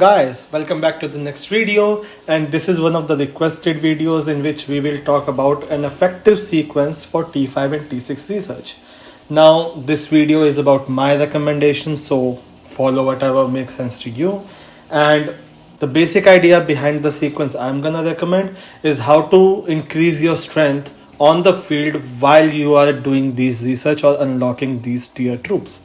guys, welcome back to the next video, and this is one of the requested videos in which we will talk about an effective sequence for T5 and T6 research. Now this video is about my recommendations, so follow whatever makes sense to you. And the basic idea behind the sequence I'm gonna recommend is how to increase your strength on the field while you are doing these research or unlocking these tier troops.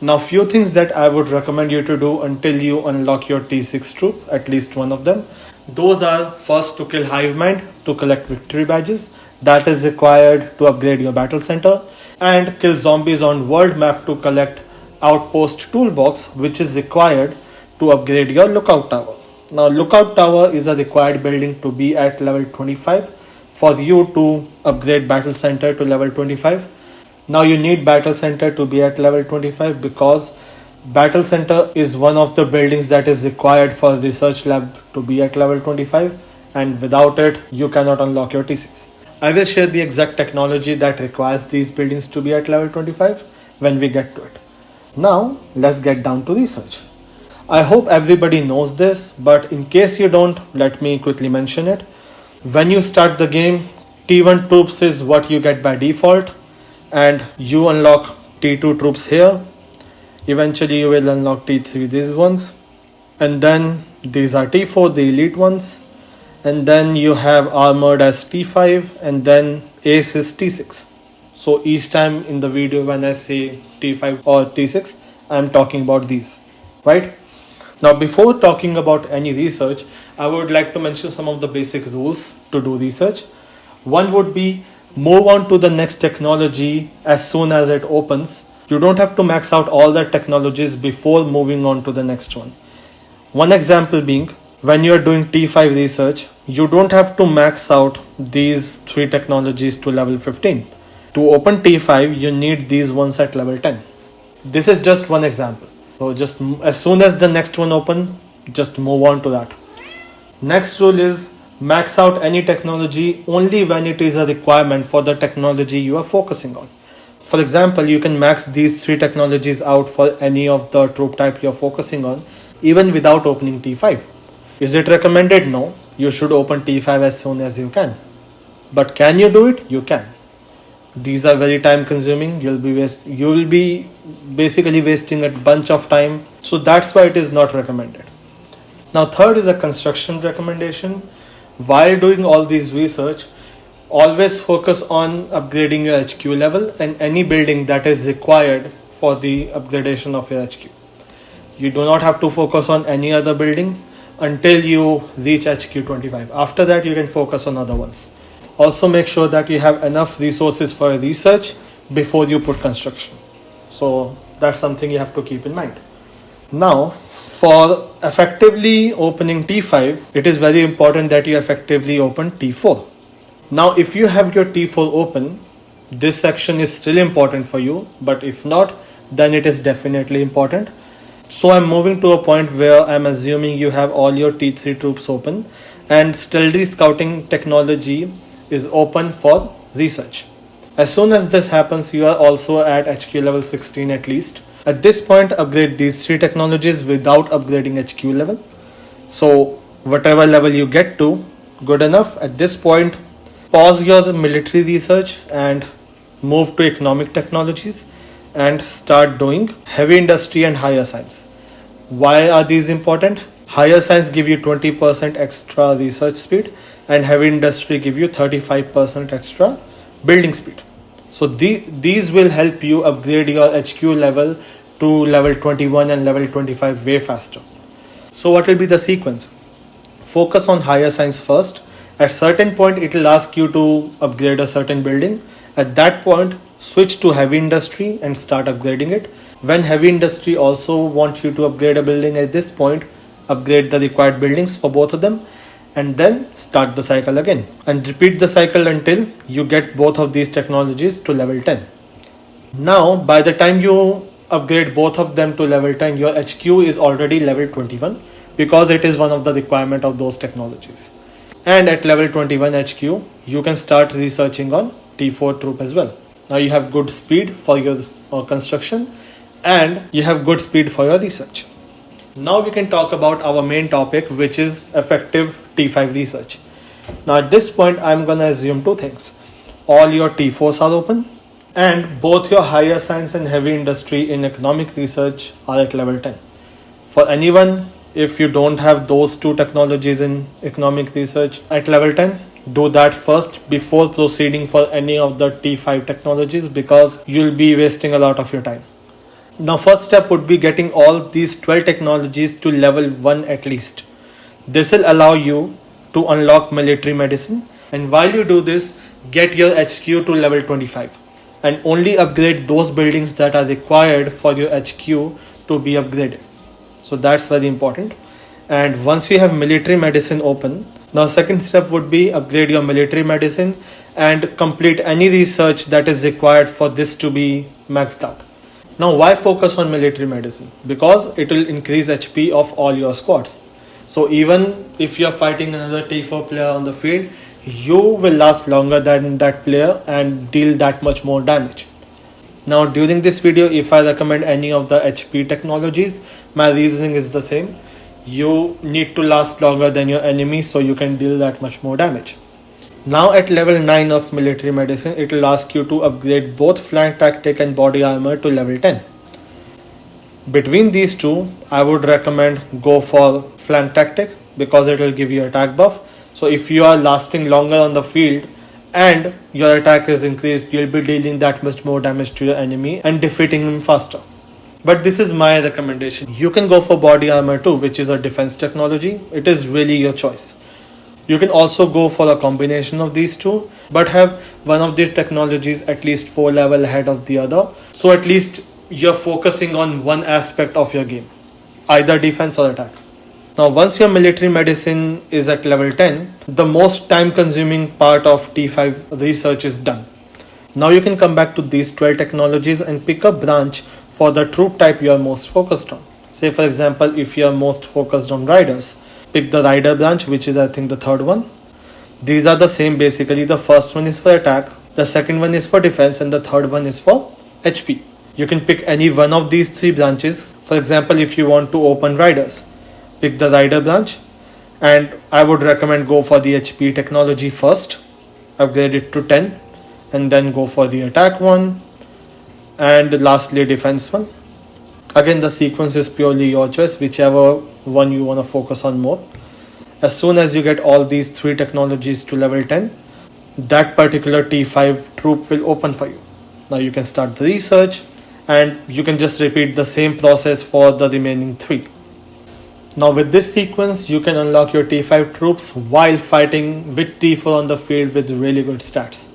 Now, few things that I would recommend you to do until you unlock your T6 troop, at least one of them. Those are first to kill Hive Mind to collect victory badges. That is required to upgrade your battle center. And kill zombies on world map to collect outpost toolbox, which is required to upgrade your lookout tower. Now, lookout tower is a required building to be at level 25 for you to upgrade battle center to level 25. Now you need battle center to be at level 25 because battle center is one of the buildings that is required for research lab to be at level 25, and without it you cannot unlock your T6. I will share the exact technology that requires these buildings to be at level 25 when we get to it. Now let's get down to research. I hope everybody knows this, but in case you don't, let me quickly mention it. When you start the game, T1 troops is what you get by default, and you unlock T2 troops here. Eventually you will unlock T3, these ones, and then these are T4, the elite ones, and then you have armored as T5, and then ace is T6. So each time in the video when I say T5 or T6, I'm talking about these, right? Now before talking about any research, I would like to mention some of the basic rules to do research. One would be move on to the next technology as soon as it opens. You don't have to max out all the technologies before moving on to the next one. One example being, when you're doing T5 research, you don't have to max out these three technologies to level 15. To open T5, you need these ones at level 10. This is just one example. So just as soon as the next one open, just move on to that. Next rule is max out any technology only when it is a requirement for the technology you are focusing on. For example, you can max these three technologies out for any of the troop type you are focusing on, even without opening T5. Is it recommended? No. You should open T5 as soon as you can. But can you do it? You can. These are very time consuming. You will be basically wasting a bunch of time. So that's why it is not recommended. Now third is a construction recommendation. While doing all these research, always focus on upgrading your HQ level and any building that is required for the upgradation of your HQ. You do not have to focus on any other building until you reach HQ 25. After that, you can focus on other ones. Also make sure that you have enough resources for research before you put construction. So that's something you have to keep in mind. Now, for effectively opening T5, it is very important that you effectively open T4. Now, if you have your T4 open, this section is still important for you, but if not, then it is definitely important. So I'm moving to a point where I'm assuming you have all your T3 troops open and stealthy scouting technology is open for research. As soon as this happens, you are also at HQ level 16 at least. At this point, upgrade these three technologies without upgrading HQ level. So whatever level you get to, good enough. At this point, pause your military research and move to economic technologies and start doing heavy industry and higher science. Why are these important? Higher science give you 20% extra research speed and heavy industry give you 35% extra building speed. So these will help you upgrade your HQ level to level 21 and level 25 way faster. So what will be the sequence? Focus on higher science first. At certain point, it will ask you to upgrade a certain building. At that point, switch to heavy industry and start upgrading it. When heavy industry also wants you to upgrade a building, at this point, upgrade the required buildings for both of them, and then start the cycle again and repeat the cycle until you get both of these technologies to level 10. Now, by the time you upgrade both of them to level 10, your HQ is already level 21 because it is one of the requirement of those technologies. And at level 21 HQ, you can start researching on T4 troop as well. Now you have good speed for your construction and you have good speed for your research. Now we can talk about our main topic, which is effective T5 research. Now at this point, I'm gonna assume two things. All your T4s are open, and both your higher science and heavy industry in economic research are at level 10. For anyone, if you don't have those two technologies in economic research at level 10, do that first before proceeding for any of the T5 technologies, because you'll be wasting a lot of your time. Now first step would be getting all these 12 technologies to level 1 at least. This will allow you to unlock military medicine, and while you do this, get your HQ to level 25 and only upgrade those buildings that are required for your HQ to be upgraded. So that's very important. And once you have military medicine open, now second step would be upgrade your military medicine and complete any research that is required for this to be maxed out. Now why focus on military medicine? Because it will increase HP of all your squads. So even if you are fighting another T4 player on the field, you will last longer than that player and deal that much more damage. Now during this video, if I recommend any of the HP technologies, my reasoning is the same. You need to last longer than your enemy so you can deal that much more damage. Now at level 9 of military medicine, it will ask you to upgrade both flank tactic and body armor to level 10. Between these two, I would recommend go for flank tactic because it will give you attack buff. So if you are lasting longer on the field and your attack is increased, you'll be dealing that much more damage to your enemy and defeating him faster. But this is my recommendation. You can go for body armor too, which is a defense technology. It is really your choice. You can also go for a combination of these two, but have one of these technologies at least 4 level ahead of the other. So at least you're focusing on one aspect of your game, either defense or attack. Now once your military medicine is at level 10, the most time consuming part of T5 research is done. Now you can come back to these 12 technologies and pick a branch for the troop type you are most focused on. Say for example, if you are most focused on riders, pick the rider branch, which is I think the third one. These are the same basically. The first one is for attack, the second one is for defense, and the third one is for HP. You can pick any one of these 3 branches. For example, if you want to open riders, pick the rider branch, and I would recommend go for the HP technology first, upgrade it to 10, and then go for the attack one, and lastly defense one. Again, the sequence is purely your choice, whichever one you want to focus on more. As soon as you get all these 3 technologies to level 10, that particular T5 troop will open for you. Now you can start the research and you can just repeat the same process for the remaining 3. Now with this sequence, you can unlock your T5 troops while fighting with T4 on the field with really good stats.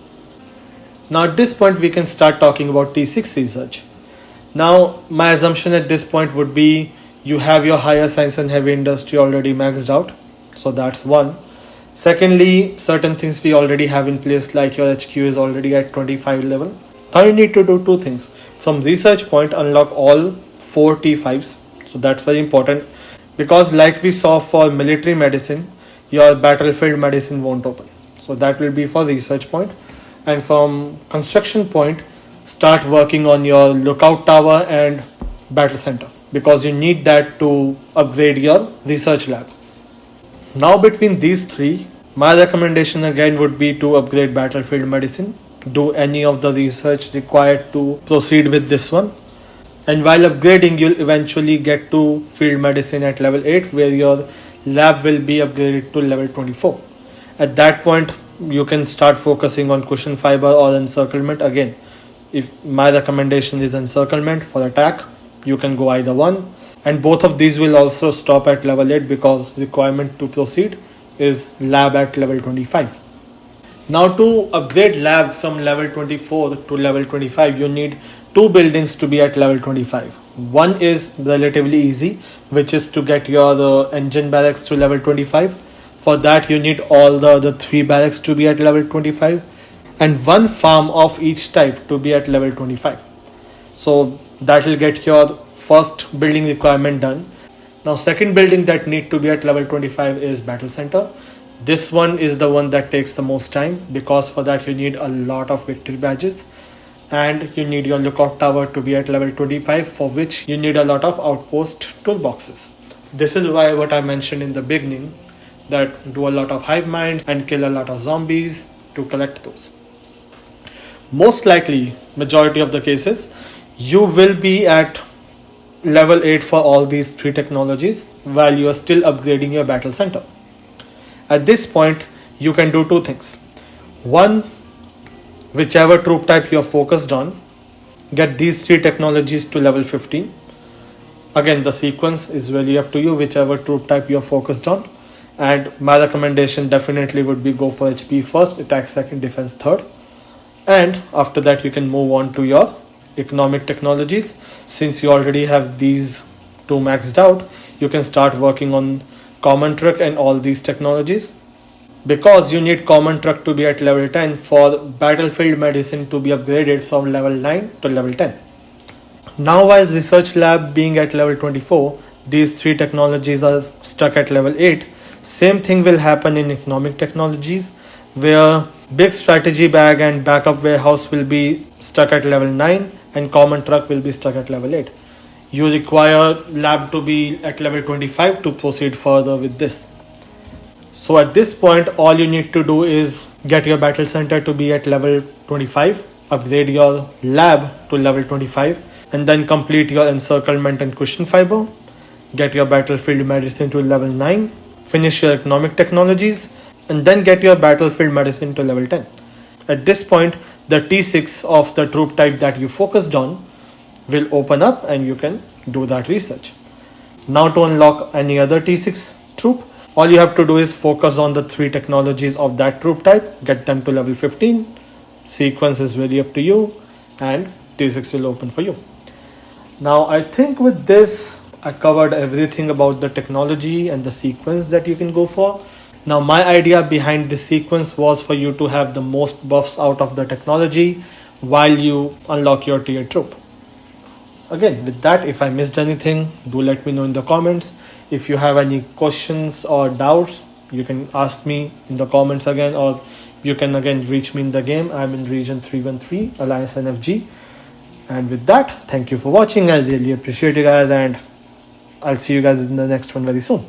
Now at this point, we can start talking about T6 research. Now my assumption at this point would be you have your higher science and heavy industry already maxed out. So that's one. Secondly, certain things we already have in place, like your HQ is already at 25 level. Now you need to do 2 things. From research point, unlock all 4 T5s. So that's very important, because like we saw for military medicine, your battlefield medicine won't open. So that will be for research point. And from construction point, start working on your lookout tower and battle center, because you need that to upgrade your research lab. Now between these 3, my recommendation again would be to upgrade battlefield medicine. Do any of the research required to proceed with this one. And while upgrading, you'll eventually get to field medicine at level 8, where your lab will be upgraded to level 24. At that point, you can start focusing on cushion fiber or encirclement. Again, if my recommendation is encirclement for attack, you can go either one. And both of these will also stop at level 8, because requirement to proceed is lab at level 25. Now to upgrade lab from level 24 to level 25, you need 2 buildings to be at level 25. One is relatively easy, which is to get your engine barracks to level 25. For that, you need all the other 3 barracks to be at level 25, and 1 farm of each type to be at level 25. So that will get your first building requirement done. Now second building that need to be at level 25 is battle center. This one is the one that takes the most time, because for that you need a lot of victory badges, and you need your lookout tower to be at level 25, for which you need a lot of outpost toolboxes. This is why what I mentioned in the beginning, that do a lot of hive minds and kill a lot of zombies to collect those. Most likely, majority of the cases, you will be at level 8 for all these 3 technologies while you are still upgrading your battle center. At this point, you can do 2 things. One, whichever troop type you are focused on, get these 3 technologies to level 15. Again, the sequence is really up to you, whichever troop type you are focused on. And my recommendation definitely would be go for HP first, attack second, defense third. And after that, you can move on to your economic technologies. Since you already have these 2 maxed out, you can start working on common truck and all these technologies, because you need common truck to be at level 10 for battlefield medicine to be upgraded from level 9 to level 10. Now, while research lab being at level 24, these 3 technologies are stuck at level 8. Same thing will happen in economic technologies, where big strategy bag and backup warehouse will be stuck at level 9 and common truck will be stuck at level 8. You require lab to be at level 25 to proceed further with this. So at this point, all you need to do is get your battle center to be at level 25, upgrade your lab to level 25, and then complete your encirclement and cushion fiber, get your battlefield medicine to level 9, finish your economic technologies, and then get your battlefield medicine to level 10. At this point, the T6 of the troop type that you focused on will open up and you can do that research. Now, to unlock any other T6 troop, all you have to do is focus on the 3 technologies of that troop type, get them to level 15. Sequence is really up to you, and T6 will open for you. Now, I think with this, I covered everything about the technology and the sequence that you can go for. Now, my idea behind this sequence was for you to have the most buffs out of the technology while you unlock your tier troop. Again, with that, if I missed anything, do let me know in the comments. If you have any questions or doubts, you can ask me in the comments again, or you can again reach me in the game. I'm in region 313, Alliance NFG. And with that, thank you for watching. I really appreciate you guys, and I'll see you guys in the next one very soon.